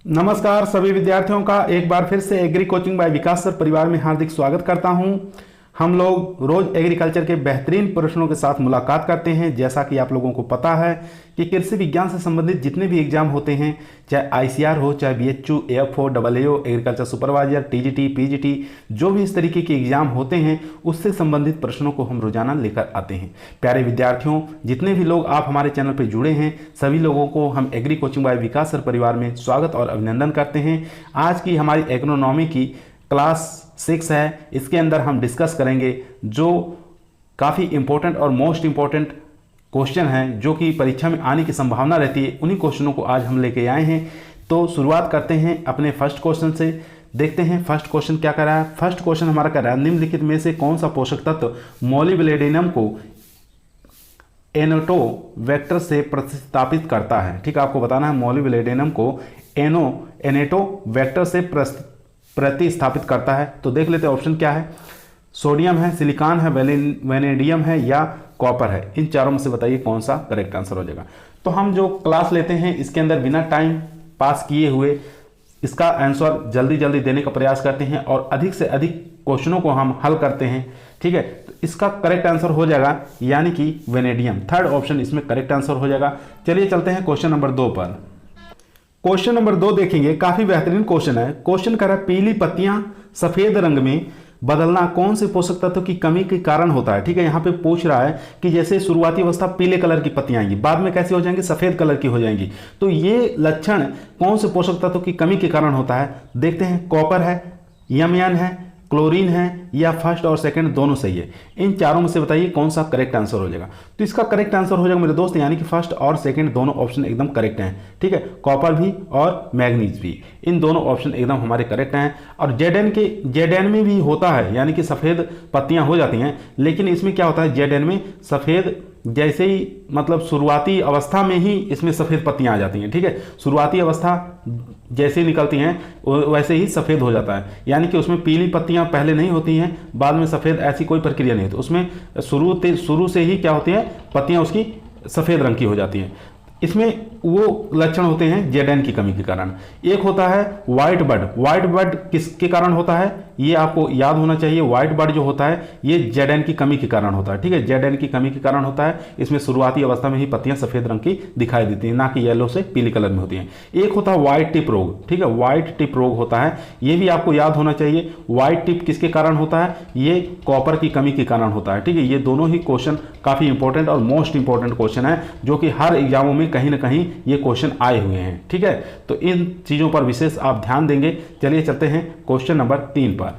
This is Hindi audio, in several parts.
नमस्कार सभी विद्यार्थियों का एक बार फिर से एग्री कोचिंग बाय विकास सर परिवार में हार्दिक स्वागत करता हूं। हम लोग रोज एग्रीकल्चर के बेहतरीन प्रश्नों के साथ मुलाकात करते हैं। जैसा कि आप लोगों को पता है कि कृषि विज्ञान से संबंधित जितने भी एग्जाम होते हैं, चाहे आईसीआर हो, चाहे BHU, AFO, AAO, agriculture supervisor, TGT, PGT, जो भी इस तरीके के एग्जाम होते हैं उससे संबंधित प्रश्नों को हम रोजाना लेकर आते हैं। प्यारे विद्यार्थियों, जितने भी लोग आप हमारे चैनल पर जुड़े हैं सभी लोगों को हम एग्री कोचिंग बाय विकास सर परिवार में स्वागत और अभिनंदन करते हैं। आज की हमारी एग्रोनॉमी की क्लास 6 है, इसके अंदर हम डिस्कस करेंगे जो काफ़ी इंपॉर्टेंट और मोस्ट इंपॉर्टेंट क्वेश्चन हैं जो कि परीक्षा में आने की संभावना रहती है। उन्हीं क्वेश्चनों को आज हम लेके आए हैं। तो शुरुआत करते हैं अपने फर्स्ट क्वेश्चन से। देखते हैं फर्स्ट क्वेश्चन क्या कर रहा है। फर्स्ट क्वेश्चन हमारा कर रहा है, निम्नलिखित में से कौन सा पोषक तत्व मोलिब्डेनम को एनोटो वेक्टर से प्रतिस्थापित करता है। ठीक है, आपको बताना है मोलिब्डेनम को एनेटो वेक्टर से प्रतिस्थापित करता है। तो देख लेते हैं ऑप्शन क्या है। सोडियम है, सिलिकॉन है, वेनेडियम है या कॉपर है। इन चारों में से बताइए कौन सा करेक्ट आंसर हो जाएगा। तो हम जो क्लास लेते हैं इसके अंदर बिना टाइम पास किए हुए इसका आंसर जल्दी जल्दी देने का प्रयास करते हैं और अधिक से अधिक क्वेश्चनों को हम हल करते हैं। ठीक है, तो इसका करेक्ट आंसर हो जाएगा यानी कि वेनेडियम। थर्ड ऑप्शन इसमें करेक्ट आंसर हो जाएगा। चलिए चलते हैं क्वेश्चन नंबर 2 पर। क्वेश्चन नंबर 2 देखेंगे, काफी बेहतरीन क्वेश्चन है। क्वेश्चन कर रहा है, पीली पत्तियां सफेद रंग में बदलना कौन से पोषक तत्व की कमी के कारण होता है। ठीक है, यहां पे पूछ रहा है कि जैसे शुरुआती अवस्था पीले कलर की पत्तियां आएंगी, बाद में कैसी हो जाएंगी, सफेद कलर की हो जाएंगी। तो ये लक्षण कौन से पोषक तत्व की कमी के कारण होता है। देखते हैं, कॉपर है, यमयान है, क्लोरीन है या फर्स्ट और सेकंड दोनों सही है। इन चारों में से बताइए कौन सा करेक्ट आंसर हो जाएगा। तो इसका करेक्ट आंसर हो जाएगा मेरे दोस्त यानी कि फर्स्ट और सेकंड दोनों ऑप्शन एकदम करेक्ट हैं। ठीक है, कॉपर भी और मैग्नीज भी, इन दोनों ऑप्शन एकदम हमारे करेक्ट हैं। और जेडेन में भी होता है यानी कि सफेद पत्तियां हो जाती हैं, लेकिन इसमें क्या होता है, जेडेन में सफेद जैसे ही मतलब शुरुआती अवस्था में ही इसमें सफेद पत्तियां आ जाती हैं। ठीक है, शुरुआती अवस्था जैसे ही निकलती हैं वैसे ही सफेद हो जाता है, यानी कि उसमें पीली पत्तियां पहले नहीं होती हैं बाद में सफेद, ऐसी कोई प्रक्रिया नहीं होती। उसमें शुरू से ही क्या होती है, पत्तियां उसकी सफेद रंग की हो जाती हैं। इसमें वो लक्षण होते हैं जेडेन की कमी के कारण। एक होता है व्हाइट बर्ड। व्हाइट बर्ड किसके कारण होता है ये आपको याद होना चाहिए। व्हाइट बर्ड जो होता है ये जेडेन की कमी के कारण होता है। ठीक है, जेडेन की कमी के कारण होता है। इसमें शुरुआती अवस्था में ही पत्तियां सफेद रंग की दिखाई देती हैं, ना कि येलो से पीली कलर में होती हैं। एक होता है व्हाइट टिप रोग। ठीक है, व्हाइट टिप रोग होता है, ये भी आपको याद होना चाहिए। व्हाइट टिप किसके कारण होता है, ये कॉपर की कमी के कारण होता है। ठीक है, ये दोनों ही क्वेश्चन काफी इंपॉर्टेंट और मोस्ट इंपॉर्टेंट क्वेश्चन है जो कि हर एग्जामों में कहीं ना कहीं ये क्वेश्चन आए हुए हैं। ठीक है, तो इन चीजों पर विशेष आप ध्यान देंगे। चलिए चलते हैं क्वेश्चन नंबर 3 पर।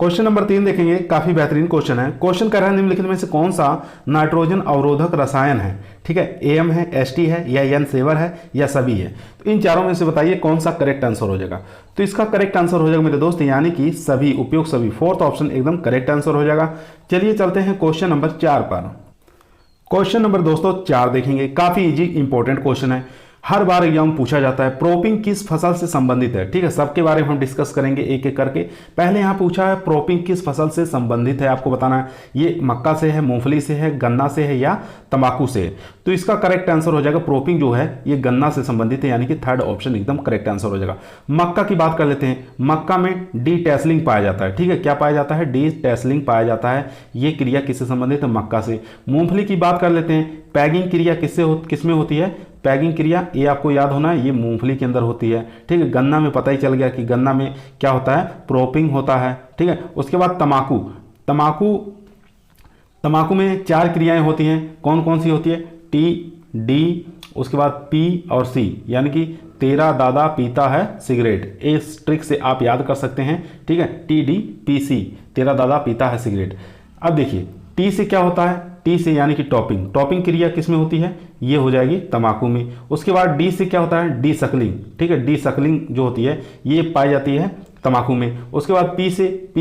क्वेश्चन नंबर 3 देखेंगे, काफी बेहतरीन क्वेश्चन है। क्वेश्चन कर रहा है, निम्नलिखित में से कौन सा नाइट्रोजन अवरोधक रसायन है। ठीक है, एम है, एसटी है या N7 है या सभी है। तो इन चारों में से बताइए कौन सा करेक्ट आंसर हो जाएगा। तो इसका करेक्ट आंसर हो जाएगा मेरे दोस्त यानी कि सभी, उपयोग सभी, फोर्थ ऑप्शन एकदम करेक्ट आंसर हो जाएगा। चलिए चलते हैं क्वेश्चन नंबर 4 पर। क्वेश्चन नंबर दोस्तों 4 देखेंगे, काफी इजी इंपॉर्टेंट क्वेश्चन है, हर बार एग्जाम पूछा जाता है। प्रोपिंग किस फसल से संबंधित है। ठीक है, सबके बारे में हम डिस्कस करेंगे एक एक करके। पहले यहां पूछा है प्रोपिंग किस फसल से संबंधित है, आपको बताना है ये मक्का से है, मूंगफली से है, गन्ना से है या तंबाकू से है। तो इसका करेक्ट आंसर हो जाएगा प्रोपिंग जो है ये गन्ना से संबंधित है, यानी कि थर्ड ऑप्शन एकदम करेक्ट आंसर हो जाएगा। मक्का की बात कर लेते हैं, मक्का में डी टैसलिंग पाया जाता है। ठीक है, क्या पाया जाता है, डी टैसलिंग पाया जाता है। ये क्रिया किससे संबंधित है, मक्का से। मूंगफली की बात कर लेते हैं, पैगिंग क्रिया किसमें होती है, पैगिंग क्रिया ये आपको याद होना है, ये मूंगफली के अंदर होती है। ठीक है, गन्ना में पता ही चल गया कि गन्ना में क्या होता है, प्रोपिंग होता है। ठीक है, उसके बाद तमाकू में 4 क्रियाएं होती हैं, कौन कौन सी होती है, टी, डी, उसके बाद पी और सी, यानी कि तेरा दादा पीता है सिगरेट। इस ट्रिक से आप याद कर सकते हैं। ठीक है, टी डी पी सी, तेरा दादा पीता है सिगरेट। अब देखिए टी से क्या होता है, टी से यानी कि टॉपिंग। टॉपिंग क्रिया किस में होती है, ये हो जाएगी तंबाकू में। उसके बाद डी से क्या होता है, डी सकलिंग। ठीक है, डी सकलिंग जो होती है ये पाई जाती है तंबाकू में। उसके बाद पी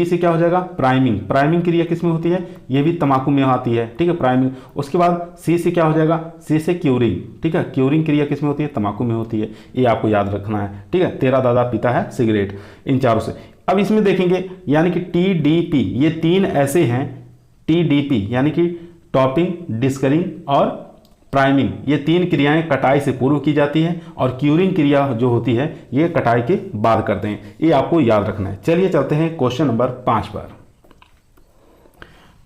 से क्या हो जाएगा, प्राइमिंग। प्राइमिंग क्रिया किस में होती है, ये भी तंबाकू में आती है। ठीक है, प्राइमिंग। उसके बाद सी से क्या हो जाएगा, सी से क्यूरिंग। ठीक है, क्यूरिंग क्रिया किस में होती है, तंबाकू में होती है। ये आपको याद रखना है। ठीक है, तेरा दादा पीता है सिगरेट, इन चारों से। अब इसमें देखेंगे यानी कि टी डी पी, ये 3 ऐसे हैं, टी डी पी यानी कि टॉपिंग, डिस्करिंग और प्राइमिंग, ये 3 क्रियाएं कटाई से पूर्व की जाती है और क्यूरिंग क्रिया जो होती है ये कटाई के बाद करते हैं। ये आपको याद रखना है। चलिए चलते हैं क्वेश्चन नंबर 5 पर।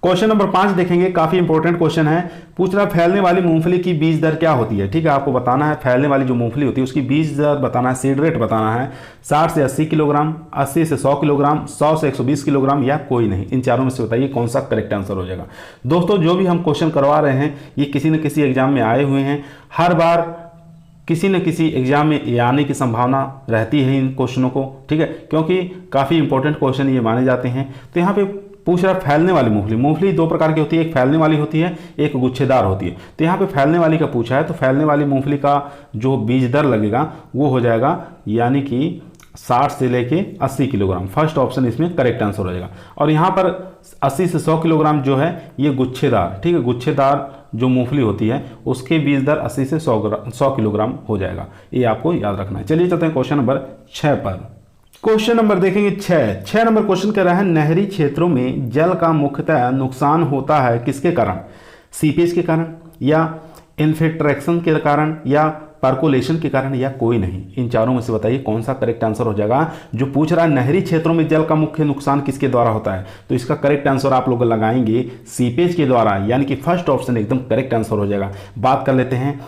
क्वेश्चन नंबर 5 देखेंगे, काफी इंपॉर्टेंट क्वेश्चन है। पूछ रहा फैलने वाली मूंगफली की बीज दर क्या होती है। ठीक है, आपको बताना है फैलने वाली जो मूंगफली होती है उसकी बीज दर बताना है, सीड रेट बताना है। 60 से 80 किलोग्राम, 80 से 100 किलोग्राम, 100 से 120 किलोग्राम या कोई नहीं। इन चारों में से बताइए कौन सा करेक्ट आंसर हो जाएगा। दोस्तों जो भी हम क्वेश्चन करवा रहे हैं ये किसी न किसी एग्जाम में आए हुए हैं, हर बार किसी न किसी एग्जाम में ये आने की संभावना रहती है इन क्वेश्चनों को। ठीक है, क्योंकि काफ़ी इंपॉर्टेंट क्वेश्चन ये माने जाते हैं। तो यहाँ पे पूछ रहा है फैलने वाली मूंगफली। मूंगफली 2 प्रकार की होती है, एक फैलने वाली होती है, एक गुच्छेदार होती है। तो यहाँ पे फैलने वाली का पूछा है, तो फैलने वाली मूंगफली का जो बीज दर लगेगा वो हो जाएगा यानी कि 60 से लेके 80 किलोग्राम। फर्स्ट ऑप्शन इसमें करेक्ट आंसर हो जाएगा। और यहाँ पर 80 से 100 किलोग्राम जो है ये गुच्छेदार, ठीक है, गुच्छेदार जो मूंगफली होती है उसके बीज दर 80 से 100 किलोग्राम हो जाएगा। ये आपको याद रखना है। चलिए चलते हैं क्वेश्चन नंबर 6 पर। क्वेश्चन नंबर देखेंगे 6 नंबर क्वेश्चन कह रहा है नहरी क्षेत्रों में जल का मुख्यतः नुकसान होता है किसके कारण। सीपेज के कारण या इन्फिल्ट्रेशन के कारण या पर्कोलेशन के कारण या कोई नहीं। इन चारों में से बताइए कौन सा करेक्ट आंसर हो जाएगा। जो पूछ रहा है नहरी क्षेत्रों में जल का मुख्य नुकसान किसके द्वारा होता है, तो इसका करेक्ट आंसर आप लोग लगाएंगे सीपेज के द्वारा, यानी कि फर्स्ट ऑप्शन एकदम करेक्ट आंसर हो जाएगा। बात कर लेते हैं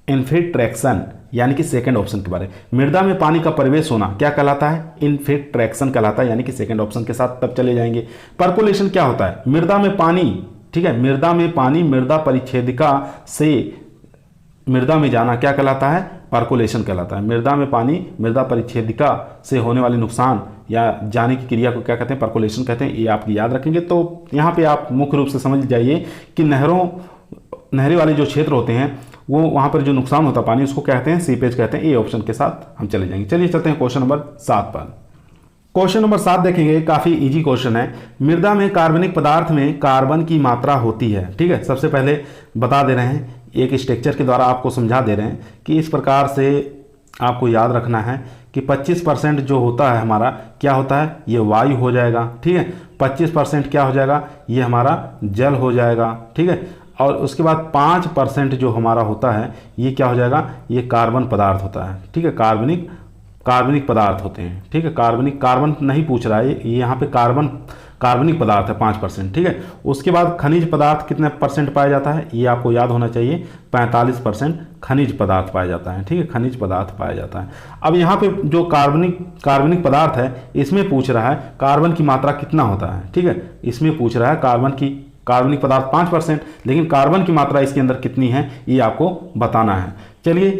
इन्फिल्ट्रेक्शन यानी कि सेकंड ऑप्शन के बारे में। मृदा में पानी का प्रवेश होना क्या कहलाता है, इन्फिल्ट्रेक्शन कहलाता है, यानी कि सेकंड ऑप्शन के साथ तब चले जाएंगे। पर्कोलेशन क्या होता है, मृदा में पानी, ठीक है, मृदा में पानी मृदा परिच्छेदिका से मृदा में जाना क्या कहलाता है, पर्कोलेशन कहलाता है। मृदा में पानी मृदा परिच्छेदिका से होने वाले नुकसान या जाने की क्रिया को क्या कहते हैं, पर्कोलेशन कहते हैं। ये आप याद रखेंगे। तो यहाँ पे आप मुख्य रूप से समझ जाइए कि नहरी वाले जो क्षेत्र होते हैं वो वहाँ पर जो नुकसान होता है पानी उसको कहते हैं सीपेज कहते हैं। ए ऑप्शन के साथ हम चले जाएंगे। चलिए चलते हैं क्वेश्चन नंबर 7 पर। क्वेश्चन नंबर 7 देखेंगे, काफ़ी इजी क्वेश्चन है। मृदा में कार्बनिक पदार्थ में कार्बन की मात्रा होती है। ठीक है, सबसे पहले बता दे रहे हैं, एक स्ट्रक्चर के द्वारा आपको समझा दे रहे हैं कि इस प्रकार से आपको याद रखना है कि 25% जो होता है हमारा क्या होता है, ये वायु हो जाएगा। ठीक है, 25% क्या हो जाएगा, ये हमारा जल हो जाएगा। ठीक है, और उसके बाद 5% जो हमारा होता है ये क्या हो जाएगा, ये कार्बन पदार्थ होता है। ठीक है, कार्बनिक पदार्थ होते हैं। ठीक है, कार्बन नहीं पूछ रहा है, ये यहाँ पे कार्बनिक पदार्थ है 5%। ठीक है, उसके बाद खनिज पदार्थ कितने परसेंट पाया जाता है, ये आपको याद होना चाहिए, 45% खनिज पदार्थ पाया जाता है। ठीक है, खनिज पदार्थ पाया जाता है। अब यहाँ पे जो कार्बनिक पदार्थ है इसमें पूछ रहा है कार्बन की मात्रा कितना होता है। ठीक है, इसमें पूछ रहा है कार्बनिक पदार्थ 5%, लेकिन कार्बन की मात्रा इसके अंदर कितनी है ये आपको बताना है। चलिए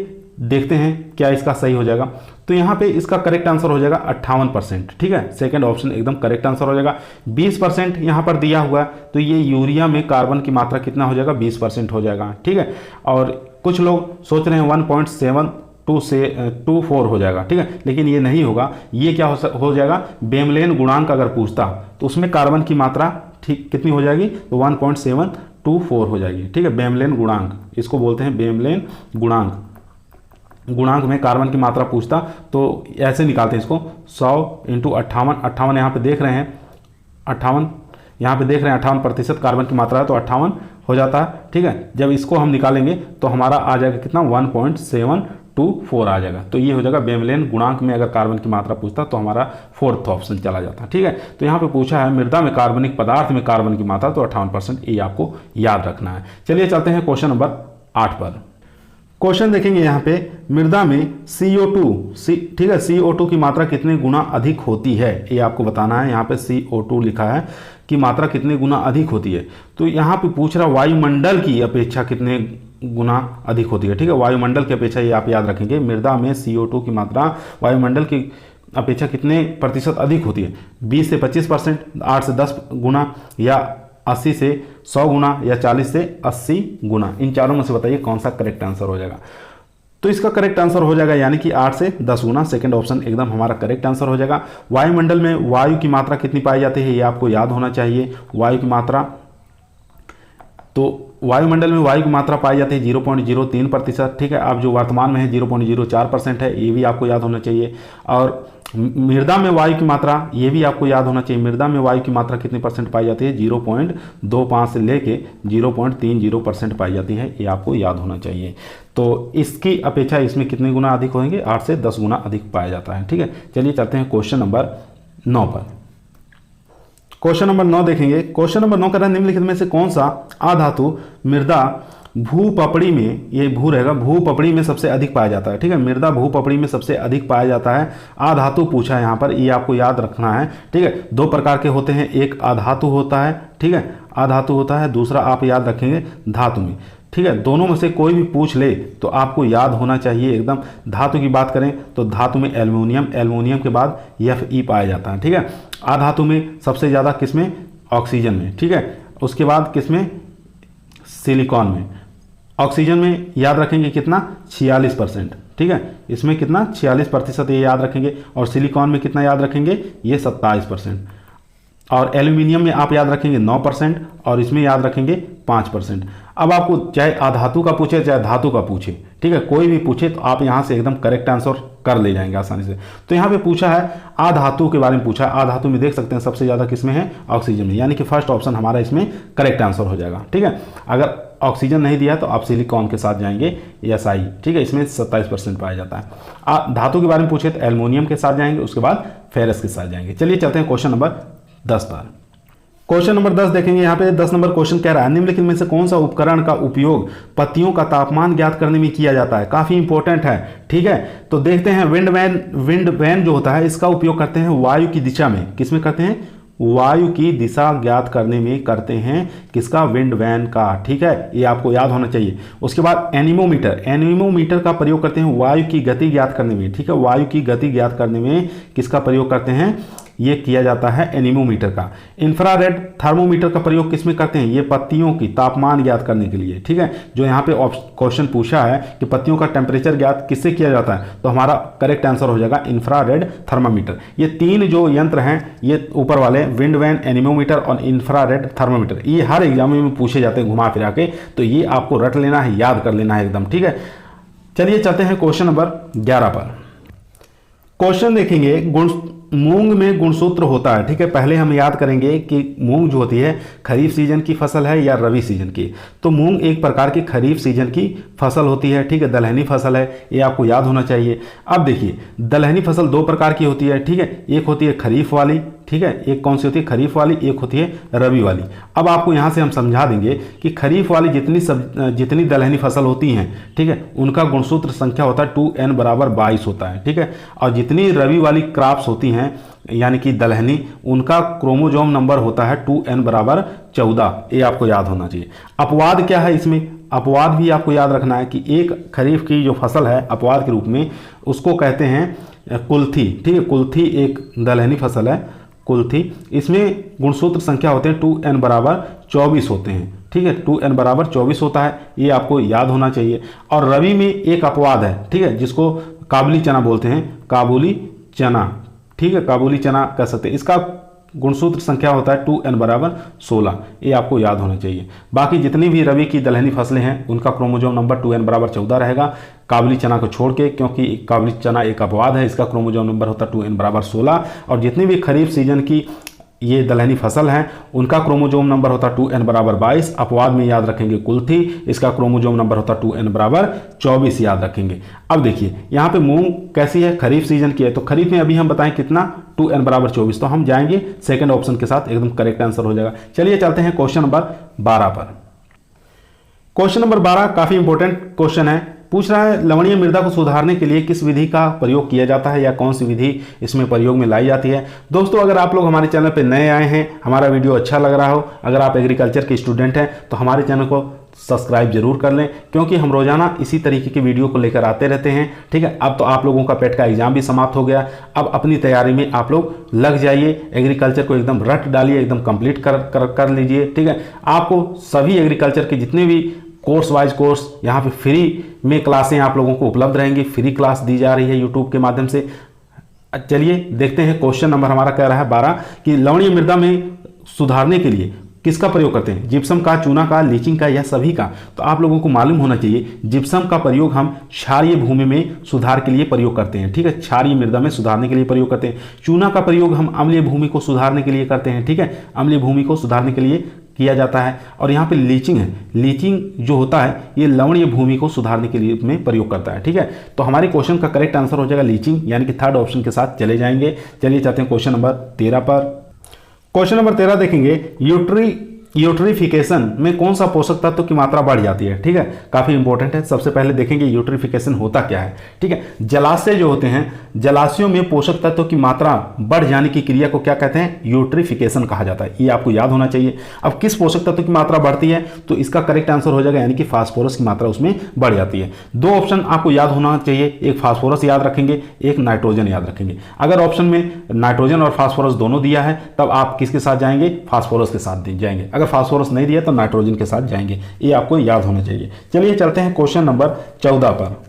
देखते हैं क्या इसका सही हो जाएगा। तो यहाँ पे इसका करेक्ट आंसर हो जाएगा 58%। ठीक है, सेकंड ऑप्शन एकदम करेक्ट आंसर हो जाएगा। 20% यहाँ पर दिया हुआ है, तो ये यूरिया में कार्बन की मात्रा कितना हो जाएगा, 20% हो जाएगा। ठीक है, और कुछ लोग सोच रहे हैं 1.72 से 24 हो जाएगा। ठीक है, लेकिन ये नहीं होगा। ये क्या हो जाएगा, बेमलेन गुणांक अगर पूछता तो उसमें कार्बन की मात्रा ठीक कितनी हो जाएगी, तो 1.724 हो जाएगी। ठीक है, बेमलेन गुणांक इसको बोलते हैं, बेमलेन गुणांक में कार्बन की मात्रा पूछता तो ऐसे निकालते हैं इसको 100 × 58 यहाँ पे देख रहे हैं 58% कार्बन की मात्रा है तो 58 हो जाता है। ठीक है, जब इसको हम निकालेंगे तो हमारा आ जाएगा कितना, 1.724 आ जाएगा। तो ये हो जाएगा बेमलेन गुणांक में अगर कार्बन की मात्रा पूछता तो हमारा 4th ऑप्शन चला जाता। ठीक है, तो यहाँ पे पूछा है मृदा में कार्बनिक पदार्थ में कार्बन की मात्रा, तो 58%, ये आपको याद रखना है। चलिए चलते हैं क्वेश्चन नंबर 8 पर। क्वेश्चन देखेंगे यहाँ पे, मृदा में CO2 ठीक है, CO2 की मात्रा कितने गुना अधिक होती है, ये आपको बताना है। यहाँ पे CO2 लिखा है कि मात्रा कितने गुना अधिक होती है। तो यहाँ पे पूछ रहा वायुमंडल की अपेक्षा कितने गुना अधिक होती है। ठीक है, वायुमंडल की अपेक्षा, ये आप याद रखेंगे, मृदा में CO2 की मात्रा वायुमंडल की अपेक्षा कितने प्रतिशत अधिक होती है, 20 से 25%, 8 से 10 गुना या 80 से 100 गुना या 40 से 80 गुना। इन चारों में से बताइए कौन सा करेक्ट आंसर हो जाएगा। तो इसका करेक्ट आंसर हो जाएगा यानी कि 8 से 10 गुना। सेकंड ऑप्शन एकदम हमारा करेक्ट आंसर हो जाएगा। वायुमंडल में वायु की मात्रा कितनी पाई जाती है ये आपको याद होना चाहिए। वायु की मात्रा, तो वायुमंडल में वायु की मात्रा पाई जाती है 0.03%। ठीक है, अब जो वर्तमान में है 0.04% है, ये भी आपको याद होना चाहिए। और मृदा में वायु की मात्रा, ये भी आपको याद होना चाहिए, मृदा में वायु की मात्रा कितनी परसेंट पाई जाती है, 0.25 से लेके 0.30% पाई जाती है, ये आपको याद होना चाहिए। तो इसकी अपेक्षा इसमें कितने गुना अधिक होंगे, 8 से 10 गुना अधिक पाया जाता है। ठीक है, चलिए चलते हैं क्वेश्चन नंबर 9 पर। क्वेश्चन नंबर 9 देखेंगे। क्वेश्चन नंबर 9 कह रहा है निम्नलिखित में से कौन सा अधातु मृदा भूपपड़ी में, ये भू रहेगा, भूपपड़ी में सबसे अधिक पाया जाता है। ठीक है, मृदा भूपपड़ी में सबसे अधिक पाया जाता है। अधातु पूछा है यहाँ पर, ये आपको याद रखना है। ठीक है, दो प्रकार के होते हैं, एक अधातु होता है, ठीक है, अधातु होता है, दूसरा आप याद रखेंगे धातु में। ठीक है, दोनों में से कोई भी पूछ ले तो आपको याद होना चाहिए एकदम। धातु की बात करें तो धातु में एल्युमिनियम, एल्युमिनियम के बाद Fe पाया जाता है। ठीक है, अधातु में सबसे ज़्यादा किसमें, ऑक्सीजन में। ठीक है, उसके बाद किसमें, सिलिकॉन में। ऑक्सीजन में याद रखेंगे कितना, 46%। ठीक है, इसमें कितना, 46% ये याद रखेंगे। और सिलिकॉन में कितना याद रखेंगे, ये 27%। और एल्यूमिनियम में आप याद रखेंगे 9% और इसमें याद रखेंगे 5%। अब आपको चाहे अधातु का पूछे चाहे धातु का पूछे, ठीक है, कोई भी पूछे तो आप यहाँ से एकदम करेक्ट आंसर कर ले जाएंगे आसानी से। तो यहाँ पे पूछा है अधातु के बारे में पूछा है, अधातु में देख सकते हैं सबसे ज़्यादा किसमें है, ऑक्सीजन में, यानी कि फर्स्ट ऑप्शन हमारा इसमें करेक्ट आंसर हो जाएगा। ठीक है, अगर ऑक्सीजन नहीं दिया तो आप सिलिकॉन के साथ जाएंगे, SI। ठीक है, इसमें 27% पाया जाता है। धातु के बारे में पूछे तो एल्युमिनियम के साथ जाएंगे, उसके बाद फेरस के साथ जाएंगे। चलिए चलते हैं क्वेश्चन नंबर 10 पर। क्वेश्चन नंबर 10 देखेंगे। यहाँ पे 10 नंबर क्वेश्चन कह रहा है निम्नलिखित में से कौन सा उपकरण का उपयोग पत्तियों का तापमान ज्ञात करने में किया जाता है। काफी इंपॉर्टेंट है। ठीक है, तो देखते हैं विंड वैन जो होता है इसका उपयोग करते हैं वायु की दिशा में। किसमें करते हैं, वायु की दिशा ज्ञात करने में करते हैं, किसका, विंड वैन का। ठीक है, ये आपको याद होना चाहिए। उसके बाद एनीमोमीटर, एनीमोमीटर का प्रयोग करते हैं वायु की गति ज्ञात करने में। ठीक है, वायु की गति ज्ञात करने में किसका प्रयोग करते हैं, ये किया जाता है एनीमोमीटर का। इंफ्रारेड थर्मोमीटर का प्रयोग किसमें करते हैं, ये पत्तियों की तापमान ज्ञात करने के लिए। ठीक है, जो यहाँ पे क्वेश्चन पूछा है कि पत्तियों का टेम्परेचर ज्ञात किससे किया जाता है, तो हमारा करेक्ट आंसर हो जाएगा इंफ्रारेड थर्मोमीटर। ये तीन जो यंत्र हैं, ये ऊपर वाले विंड वैन, एनीमोमीटर और इंफ्रारेड थर्मोमीटर, ये हर एग्जाम में पूछे जाते हैं घुमा फिरा के, तो ये आपको रट लेना है, याद कर लेना है एकदम। ठीक है, चलिए चलते हैं क्वेश्चन नंबर 11 पर। क्वेश्चन देखेंगे मूंग में गुणसूत्र होता है। ठीक है, पहले हम याद करेंगे कि मूंग जो होती है खरीफ सीजन की फसल है या रबी सीजन की। तो मूंग एक प्रकार की खरीफ सीजन की फसल होती है। ठीक है, दलहनी फसल है, ये आपको याद होना चाहिए। अब देखिए, दलहनी फसल दो प्रकार की होती है। ठीक है, एक होती है खरीफ वाली, ठीक है, एक कौन सी होती है, खरीफ वाली, एक होती है रबी वाली। अब आपको यहाँ से हम समझा देंगे कि खरीफ वाली जितनी दलहनी फसल होती हैं, ठीक है, उनका गुणसूत्र संख्या होता है 2n बराबर 22 होता है। ठीक है, और जितनी रबी वाली क्रॉप्स होती हैं यानी कि दलहनी, उनका क्रोमोजोम नंबर होता है 2n बराबर 14। ये आपको याद होना चाहिए। अपवाद क्या है इसमें, अपवाद भी आपको याद रखना है कि एक खरीफ की जो फसल है अपवाद के रूप में उसको कहते हैं कुल्थी। ठीक है, कुल्थी एक दलहनी फसल है, कुल्थी, इसमें गुणसूत्र संख्या होते हैं 2n बराबर 24 होते हैं। ठीक है, 2n बराबर 24 होता है, ये आपको याद होना चाहिए। और रबी में एक अपवाद है, ठीक है, जिसको काबुली चना बोलते हैं, काबुली चना। ठीक है, काबुली चना कह सकते हैं, इसका गुणसूत्र संख्या होता है 2n बराबर 16, ये आपको याद होना चाहिए। बाकी जितनी भी रबी की दलहनी फसलें हैं उनका क्रोमोजोम नंबर 2n बराबर 14 रहेगा, काबुली चना को छोड़ के, क्योंकि काबुली चना एक अपवाद है, इसका क्रोमोजोम नंबर होता है 2n बराबर 16। और जितनी भी खरीफ सीजन की ये दलहनी फसल है उनका क्रोमोजोम नंबर होता है 2n बराबर 22। अपवाद में याद रखेंगे कुल्थी, इसका क्रोमोजोम नंबर होता है 2n बराबर 24 याद रखेंगे। अब देखिए यहाँ पे मूंग कैसी है, खरीफ सीजन की है, तो खरीफ में अभी हम बताएं कितना, 2n बराबर 24, तो हम जाएंगे सेकंड ऑप्शन के साथ, एकदम करेक्ट आंसर हो जाएगा। चलिए चलते हैं क्वेश्चन नंबर 12 पर। क्वेश्चन नंबर 12 काफी इंपॉर्टेंट क्वेश्चन है। पूछ रहा है लवणीय मृदा को सुधारने के लिए किस विधि का प्रयोग किया जाता है या कौन सी विधि इसमें प्रयोग में लाई जाती है। दोस्तों, अगर आप लोग हमारे चैनल पर नए आए हैं, हमारा वीडियो अच्छा लग रहा हो, अगर आप एग्रीकल्चर के स्टूडेंट हैं तो हमारे चैनल को सब्सक्राइब जरूर कर लें, क्योंकि हम रोजाना इसी तरीके की वीडियो को लेकर आते रहते हैं। ठीक है, अब तो आप लोगों का पेट का एग्जाम भी समाप्त हो गया, अब अपनी तैयारी में आप लोग लग जाइए, एग्रीकल्चर को एकदम रट डालिए, एकदम कंप्लीट कर लीजिए। ठीक है, आपको सभी एग्रीकल्चर के जितने भी कोर्स वाइज कोर्स यहाँ पे फ्री में क्लासें आप लोगों को उपलब्ध रहेंगी, फ्री क्लास दी जा रही है यूट्यूब के माध्यम से। चलिए देखते हैं क्वेश्चन नंबर हमारा कह रहा है 12 कि लवणीय मृदा में सुधारने के लिए किसका प्रयोग करते हैं? जिप्सम का, चूना का, लीचिंग का या सभी का? तो आप लोगों को मालूम होना चाहिए जिप्सम का प्रयोग हम क्षारीय भूमि में सुधार के लिए प्रयोग करते हैं, ठीक है, क्षारीय मृदा में सुधारने के लिए प्रयोग करते हैं। चूना का प्रयोग हम अम्लीय भूमि को सुधारने के लिए करते हैं, ठीक है, अम्लीय भूमि को सुधारने के लिए किया जाता है। और यहाँ पे लीचिंग है, लीचिंग जो होता है ये लवणीय भूमि को सुधारने के लिए में प्रयोग करता है, ठीक है। तो हमारे क्वेश्चन का करेक्ट आंसर हो जाएगा लीचिंग, यानी कि थर्ड ऑप्शन के साथ चले जाएंगे। चलिए चलते हैं क्वेश्चन नंबर 13 पर। क्वेश्चन नंबर 13 देखेंगे, यूट्रिफिकेशन में कौन सा पोषक तत्व की मात्रा बढ़ जाती है, ठीक है, काफी इंपॉर्टेंट है। सबसे पहले देखेंगे यूट्रिफिकेशन होता क्या है, ठीक है। जलाशय जो होते हैं, जलाशयों में पोषक तत्व की मात्रा बढ़ जाने की क्रिया को क्या कहते हैं? यूट्रिफिकेशन कहा जाता है। ये आपको याद होना चाहिए। अब किस पोषक तत्व की मात्रा बढ़ती है? तो इसका करेक्ट आंसर हो जाएगा यानी कि फास्फोरस की मात्रा उसमें बढ़ जाती है। दो ऑप्शन आपको याद होना चाहिए, एक फास्फोरस याद रखेंगे, एक नाइट्रोजन याद रखेंगे। अगर ऑप्शन में नाइट्रोजन और फास्फोरस दोनों दिया है तब आप किसके साथ जाएंगे? फास्फोरस के साथ जाएंगे। अगर फास्फोरस नहीं दिया तो नाइट्रोजन के साथ जाएंगे। ये आपको याद होना चाहिए। चलिए चलते हैं क्वेश्चन नंबर 14 पर।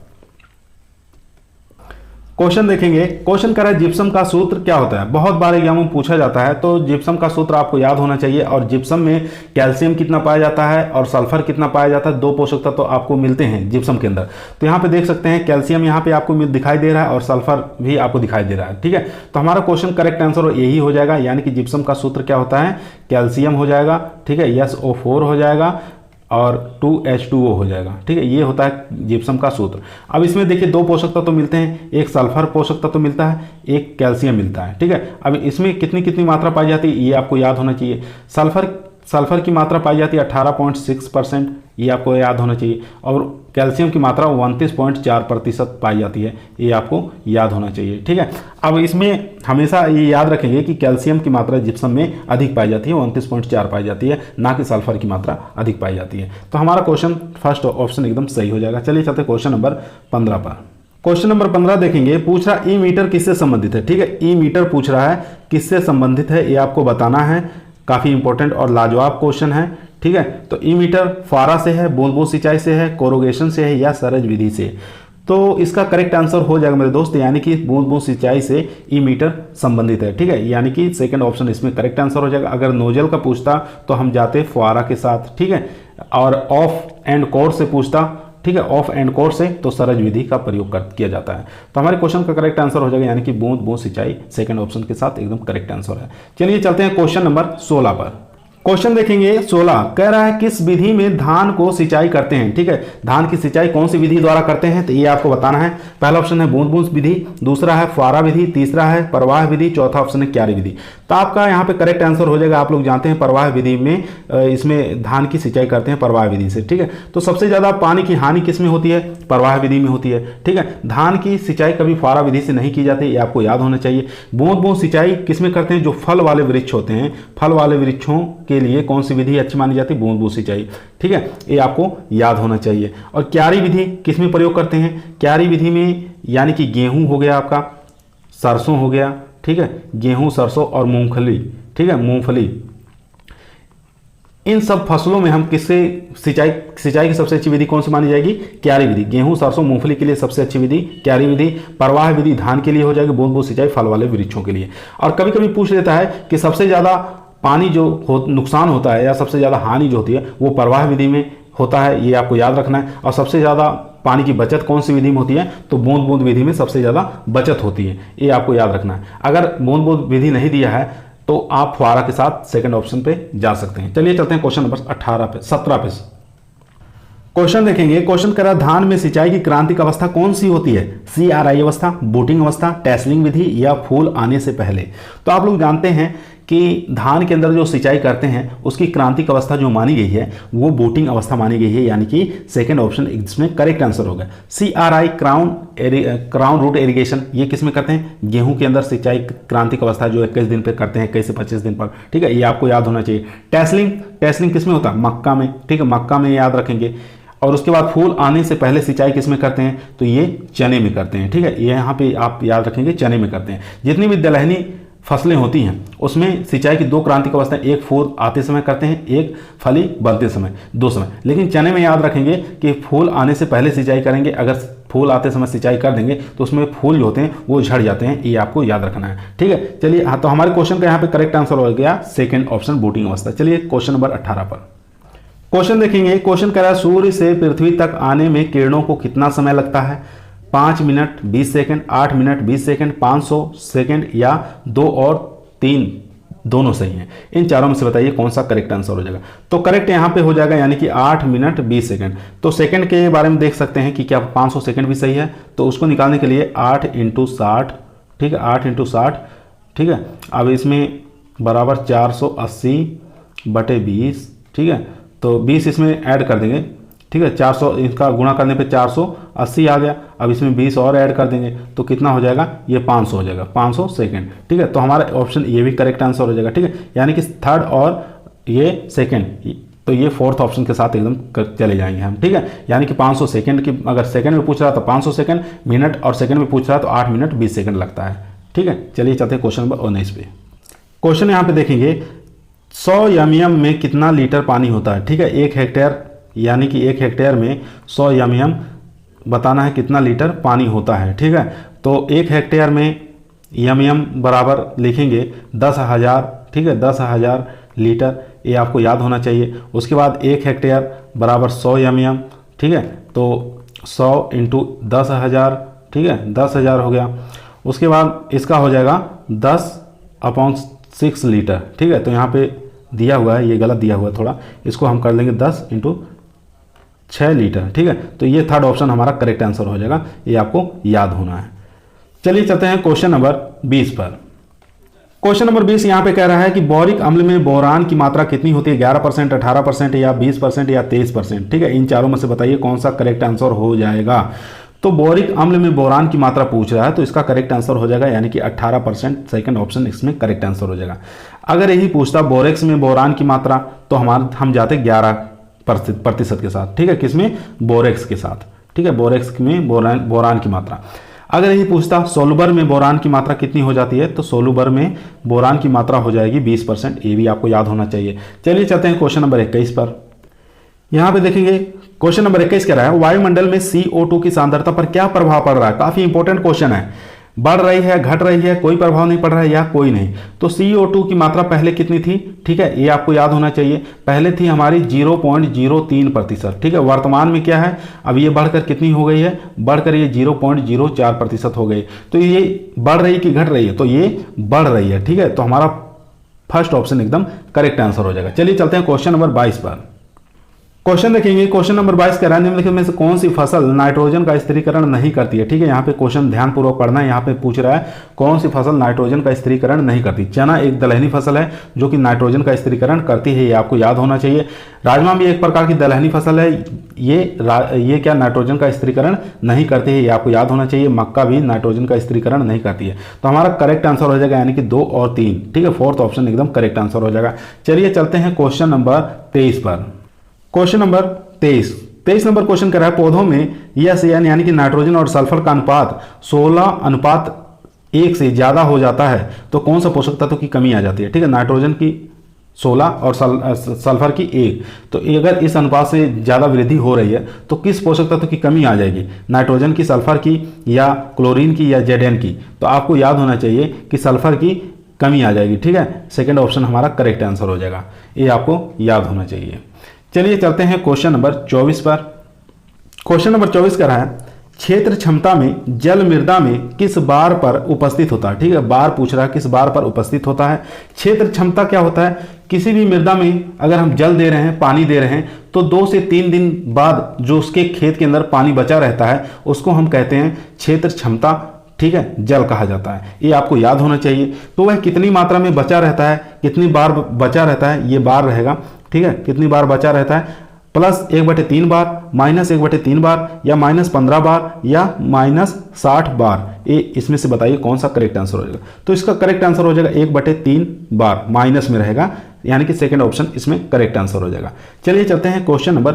क्वेश्चन देखेंगे, क्वेश्चन कर रहा है जिप्सम का सूत्र क्या होता है? बहुत बार एग्जाम में पूछा जाता है, तो जिप्सम का सूत्र आपको याद होना चाहिए। और जिप्सम में कैल्शियम कितना पाया जाता है और सल्फर कितना पाया जाता है, दो पोषक तत्व तो आपको मिलते हैं जिप्सम के अंदर। तो यहाँ पे देख सकते हैं कैल्शियम यहाँ पे आपको दिखाई दे रहा है और सल्फर भी आपको दिखाई दे रहा है, ठीक है। तो हमारा क्वेश्चन करेक्ट आंसर यही हो जाएगा, यानी कि जिप्सम का सूत्र क्या होता है? कैल्शियम हो जाएगा, ठीक है, SO4 हो जाएगा और 2H2O हो जाएगा, ठीक है। ये होता है जिप्सम का सूत्र। अब इसमें देखिए दो पोषक तत्व तो मिलते हैं, एक सल्फर पोषक तत्व तो मिलता है, एक कैल्शियम मिलता है, ठीक है। अब इसमें कितनी कितनी मात्रा पाई जाती है ये आपको याद होना चाहिए। सल्फर की मात्रा पाई जाती है 18.6%, ये आपको याद होना चाहिए। और कैल्शियम की मात्रा 29.4% पाई जाती है, ये आपको याद होना चाहिए, ठीक है। अब इसमें हमेशा ये याद रखेंगे कि कैल्शियम की मात्रा जिप्सम में अधिक पाई जाती है, 29.4 पाई जाती है, ना कि सल्फर की मात्रा अधिक पाई जाती है। तो हमारा क्वेश्चन फर्स्ट ऑप्शन एकदम सही हो जाएगा। चलिए चलते क्वेश्चन नंबर 15 पर। क्वेश्चन नंबर 15 देखेंगे, पूछ रहा ई मीटर किससे संबंधित है, ठीक है। ई मीटर पूछ रहा है किससे संबंधित है, ये आपको बताना है। काफ़ी इंपॉर्टेंट और लाजवाब क्वेश्चन है, ठीक है। तो ई मीटर फुहारा से है, बूंद बूंद सिंचाई से है, कोरोगेशन से है या सरज विधि से? तो इसका करेक्ट आंसर हो जाएगा मेरे दोस्त, यानी कि बूंद बूंद सिंचाई से ई मीटर संबंधित है, ठीक है। यानी कि सेकंड ऑप्शन इसमें करेक्ट आंसर हो जाएगा। अगर नोजल का पूछता तो हम जाते फुहारा के साथ, ठीक है। और ऑफ एंड कोर्स से पूछता, ठीक है, ऑफ एंड कोर्स से तो सरज विधि का प्रयोग किया जाता है। तो हमारे क्वेश्चन का करेक्ट आंसर हो जाएगा यानी कि बूंद बूंद सिंचाई, सेकंड ऑप्शन के साथ एकदम करेक्ट आंसर है। चलिए चलते हैं क्वेश्चन नंबर 16 पर। क्वेश्चन देखेंगे 16, कह रहा है किस विधि में धान को सिंचाई करते हैं, ठीक है। धान की सिंचाई कौन सी विधि द्वारा करते हैं, तो ये आपको बताना है। पहला ऑप्शन है बूंद बूंद विधि, दूसरा है फुहारा विधि, तीसरा है प्रवाह विधि, चौथा ऑप्शन है क्यारी विधि। तो आपका यहाँ पे करेक्ट आंसर हो जाएगा, आप लोग जानते हैं प्रवाह विधि में इसमें धान की सिंचाई करते हैं प्रवाह विधि से, ठीक है। तो सबसे ज्यादा पानी की हानि किस में होती है? प्रवाह विधि में होती है, ठीक है। धान की सिंचाई कभी फुहारा विधि से नहीं की जाती, ये आपको याद होना चाहिए। बूंद बूंद सिंचाई किस में करते हैं? जो फल वाले वृक्ष होते हैं, फल वाले वृक्षों के लिए कौन सी विधि अच्छी मानी जाती है? बूंद बूंद सिंचाई, ठीक है, ये आपको याद होना चाहिए। और क्यारी विधि किस में प्रयोग करते हैं? क्यारी विधि में यानी कि गेहूं हो गया, आपका सरसों हो गया, ठीक है, गेहूं, सरसों और मूंगफली, ठीक है, मूंगफली, इन सब फसलों में हम किससे सिंचाई की सबसे अच्छी विधि कौन सी मानी जाएगी? क्यारी विधि। गेहूं, सरसों, मूंगफली के लिए सबसे अच्छी विधि क्यारी विधि। प्रवाह विधि धान के लिए हो जाएगी, बूंद बूंद सिंचाई फल वाले वृक्षों के लिए। और कभी कभी पूछ लेता है कि सबसे ज्यादा पानी जो नुकसान होता है या सबसे ज़्यादा हानि जो होती है वो प्रवाह विधि में होता है, ये आपको याद रखना है। और सबसे ज़्यादा पानी की बचत कौन सी विधि में होती है? तो बूंद बूंद विधि में सबसे ज़्यादा बचत होती है, ये आपको याद रखना है। अगर बूंद बूंद विधि नहीं दिया है तो आप फुहारा के साथ सेकंड ऑप्शन पे जा सकते हैं। चलिए चलते हैं क्वेश्चन नंबर 17 पे। क्वेश्चन देखेंगे, क्वेश्चन करा धान में सिंचाई की क्रांतिक अवस्था कौन सी होती है? CRI अवस्था, बूटिंग अवस्था, टैसलिंग विधि या फूल आने से पहले? तो आप लोग जानते हैं कि धान के अंदर जो सिंचाई करते हैं उसकी क्रांतिक अवस्था जो मानी गई है वो बूटिंग अवस्था मानी गई है, यानी कि सेकंड ऑप्शन इसमें करेक्ट आंसर होगा। CRI क्राउन रूट इरिगेशन, ये किस में करते हैं? गेहूं के अंदर सिंचाई क्रांतिक अवस्था जो 21 दिन पे करते हैं, 21 से 25 दिन पर, ठीक है, ये आपको याद होना चाहिए। टैसलिंग किस में होता है? मक्का में, ठीक है, मक्का में याद रखेंगे। और उसके बाद फूल आने से पहले सिंचाई किस में करते हैं? तो ये चने में करते हैं, ठीक है, ये यहाँ पे आप याद रखेंगे चने में करते हैं। जितनी भी दलहनी फसलें होती हैं उसमें सिंचाई की 2 क्रांतिक अवस्थाएं, एक फूल आते समय करते हैं, एक फली बनते समय, 2 समय। लेकिन चने में याद रखेंगे कि फूल आने से पहले सिंचाई करेंगे, अगर फूल आते समय सिंचाई कर देंगे तो उसमें फूल जो होते हैं वो झड़ जाते हैं, ये आपको याद रखना है। ठीक है, चलिए हाँ, तो हमारे क्वेश्चन का यहाँ पे करेक्ट आंसर हो गया सेकंड ऑप्शन बूटिंग अवस्था। चलिए क्वेश्चन नंबर 18 पर क्वेश्चन देखेंगे। क्वेश्चन कह रहा है सूर्य से पृथ्वी तक आने में किरणों को कितना समय लगता है? 5 minute 20 second, 8 minute 20 second, 500 second या 2 और 3 दोनों सही हैं। इन चारों में से बताइए कौन सा करेक्ट आंसर हो जाएगा। तो करेक्ट यहाँ पे हो जाएगा यानी कि 8 मिनट 20 सेकंड। तो सेकंड के बारे में देख सकते हैं कि क्या 500 सेकंड भी सही है, तो उसको निकालने के लिए 8 × 60, ठीक है, 8 × 60, ठीक है। अब इसमें बराबर 480/20, ठीक है, तो 20 इसमें ऐड कर देंगे, ठीक है, 400 इसका गुणा करने पे 480 आ गया। अब इसमें 20 और ऐड कर देंगे तो कितना हो जाएगा, ये 500 हो जाएगा, 500 सेकंड, ठीक है। तो हमारा ऑप्शन ये भी करेक्ट आंसर हो जाएगा, ठीक है, यानी कि थर्ड और ये सेकंड, तो ये फोर्थ ऑप्शन के साथ एकदम चले जाएंगे हम, ठीक है। यानी कि 500 सेकंड की अगर सेकंड में पूछ रहा तो 500 सेकंड, मिनट और सेकंड में पूछ रहा तो 8 मिनट 20 सेकंड लगता है, ठीक है। चलिए चलते हैं क्वेश्चन नंबर 19 पे। क्वेश्चन यहाँ पे देखेंगे 100 एमएम में कितना लीटर पानी होता है, ठीक है। 1 हेक्टेयर यानी कि 1 हेक्टेयर में 100 एमएम बताना है कितना लीटर पानी होता है, ठीक है। तो 1 हेक्टेयर में एमएम बराबर लिखेंगे 10,000, ठीक है, 10,000 लीटर, ये आपको याद होना चाहिए। उसके बाद 1 हेक्टेयर बराबर 100 एमएम, ठीक है, तो 100 × 10,000, ठीक है, 10,000 हो गया। उसके बाद इसका हो जाएगा 10/6 लीटर, ठीक है। तो यहाँ पे दिया हुआ है, ये गलत दिया हुआ है थोड़ा, इसको हम कर लेंगे 10 × 6 लीटर, ठीक है। तो ये थर्ड ऑप्शन हमारा करेक्ट आंसर हो जाएगा, ये आपको याद होना है। चलिए चलते हैं क्वेश्चन नंबर 20 पर। क्वेश्चन नंबर 20 यहाँ पे कह रहा है कि बोरिक अम्ल में बोरान की मात्रा कितनी होती है? 11%, 18% या 20% या 23%, ठीक है। इन चारों में से बताइए कौन सा करेक्ट आंसर हो जाएगा। तो बोरिक अम्ल में बोरान की मात्रा पूछ रहा है, तो इसका करेक्ट आंसर हो जाएगा यानी कि 18%, सेकंड ऑप्शन इसमें करेक्ट आंसर हो जाएगा। अगर यही पूछता बोरेक्स में बोरान की मात्रा, तो हम जाते 11% के साथ, ठीक है, किसमें? बोरेक्स के साथ, ठीक है, बोरेक्स में बोरान की मात्रा। अगर यही पूछता सोलुबर में बोरान की मात्रा कितनी हो जाती है, तो सोलुबर में बोरान की मात्रा हो जाएगी 20%, ये भी आपको याद होना चाहिए। चलिए चलते हैं क्वेश्चन नंबर 21 पर। यहाँ पे देखेंगे क्वेश्चन नंबर 21 कह रहा है वायुमंडल में CO2 की सांद्रता पर क्या प्रभाव पड़ रहा है? काफी इंपॉर्टेंट क्वेश्चन है। बढ़ रही है, घट रही है, कोई प्रभाव नहीं पड़ रहा है या कोई नहीं। तो CO2 की मात्रा पहले कितनी थी, ठीक है, ये आपको याद होना चाहिए। पहले थी हमारी 0.03%, ठीक है। वर्तमान में क्या है, अब ये बढ़कर कितनी हो गई है, बढ़कर ये 0.04% हो गई। तो ये बढ़ रही कि घट रही है, तो ये बढ़ रही है, ठीक है। तो हमारा फर्स्ट ऑप्शन एकदम करेक्ट आंसर हो जाएगा। चलिए चलते हैं क्वेश्चन नंबर 22 पर। क्वेश्चन देखेंगे क्वेश्चन नंबर 22 कह रहा है निम्नलिखित में से कौन सी फसल नाइट्रोजन का स्थिरीकरण नहीं करती है, ठीक है। यहाँ पे क्वेश्चन ध्यानपूर्वक पढ़ना है। यहाँ पे पूछ रहा है कौन सी फसल नाइट्रोजन का स्थिरीकरण नहीं करती। चना एक दलहनी फसल है जो कि नाइट्रोजन का स्थिरीकरण करती है, ये आपको याद होना चाहिए। राजमा भी एक प्रकार की दलहनी फसल है, ये क्या नाइट्रोजन का स्थिरीकरण नहीं करती है, ये आपको याद होना चाहिए। मक्का भी नाइट्रोजन का स्थिरीकरण नहीं करती है। तो हमारा करेक्ट आंसर हो जाएगा यानी कि 2 और 3, ठीक है, फोर्थ ऑप्शन एकदम करेक्ट आंसर हो जाएगा। चलिए चलते हैं क्वेश्चन नंबर 23 पर। क्वेश्चन नंबर 23 नंबर क्वेश्चन कर रहा है पौधों में यस यानी कि नाइट्रोजन और सल्फर का अनुपात 16:1 से ज्यादा हो जाता है तो कौन सा पोषक तत्व की कमी आ जाती है, ठीक है। नाइट्रोजन की 16 और सल्फर की 1, तो अगर इस अनुपात से ज़्यादा वृद्धि हो रही है तो किस पोषक तत्व की कमी आ जाएगी, नाइट्रोजन की, सल्फर की या क्लोरीन की या जेडेन की। तो आपको याद होना चाहिए कि सल्फर की कमी आ जाएगी, ठीक है। सेकंड ऑप्शन हमारा करेक्ट आंसर हो जाएगा, ये आपको याद होना चाहिए। चलिए चलते हैं क्वेश्चन नंबर 24 पर। क्वेश्चन नंबर 24 कर रहा है क्षेत्र क्षमता में जल मृदा में किस बार पर उपस्थित होता है, ठीक है। बार पूछ रहा है किस बार पर उपस्थित होता है। क्षेत्र क्षमता क्या होता है, किसी भी मृदा में अगर हम जल दे रहे हैं, पानी दे रहे हैं, तो 2 से 3 दिन बाद जो उसके खेत के अंदर पानी बचा रहता है उसको हम कहते हैं क्षेत्र क्षमता, ठीक है, जल कहा जाता है। ये आपको याद होना चाहिए। तो वह कितनी मात्रा में बचा रहता है, कितनी बार बचा रहता है, ये बार रहेगा, ठीक है, कितनी बार बचा रहता है, प्लस 1/3 बार, -1/3 बार या -15 बार या -60 बार। ये इसमें से बताइए कौन सा करेक्ट आंसर हो जाएगा। तो इसका करेक्ट आंसर हो जाएगा 1/3 बार, माइनस में रहेगा, यानी कि सेकंड ऑप्शन इसमें करेक्ट आंसर हो जाएगा। चलिए चलते हैं क्वेश्चन नंबर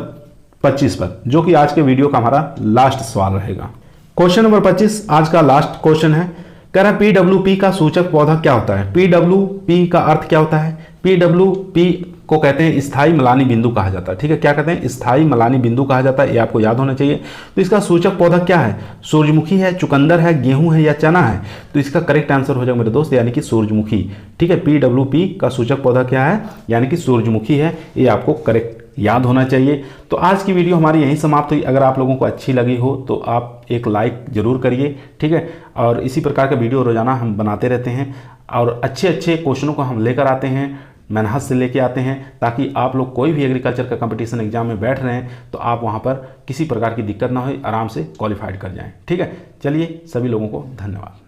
25 पर, जो कि आज के वीडियो का हमारा लास्ट सवाल रहेगा। क्वेश्चन नंबर 25 आज का लास्ट क्वेश्चन है। कह रहा है पीडब्ल्यूपी का सूचक पौधा क्या होता है। पीडब्ल्यूपी का अर्थ क्या होता है? पीडब्ल्यूपी को कहते हैं स्थायी मलानी बिंदु कहा जाता है। ठीक है, क्या कहते हैं? स्थायी मलानी बिंदु कहा जाता है, ये आपको याद होना चाहिए। तो इसका सूचक पौधा क्या है? सूरजमुखी है, चुकंदर है, गेहूं है या चना है? तो इसका करेक्ट आंसर हो जाएगा मेरे दोस्त यानी कि सूरजमुखी। ठीक है, पीडब्ल्यूपी का सूचक पौधा क्या है? यानी कि सूरजमुखी है, ये आपको करेक्ट याद होना चाहिए। तो आज की वीडियो हमारी यहीं समाप्त हुई। अगर आप लोगों को अच्छी लगी हो तो आप एक लाइक जरूर करिए। ठीक है, और इसी प्रकार का वीडियो रोजाना हम बनाते रहते हैं और अच्छे अच्छे क्वेश्चनों को हम लेकर आते हैं, मेहनत से लेके आते हैं, ताकि आप लोग कोई भी एग्रीकल्चर का कंपटीशन एग्जाम में बैठ रहे हैं तो आप वहाँ पर किसी प्रकार की दिक्कत ना हो, आराम से क्वालिफाइड कर जाएं। ठीक है, चलिए सभी लोगों को धन्यवाद।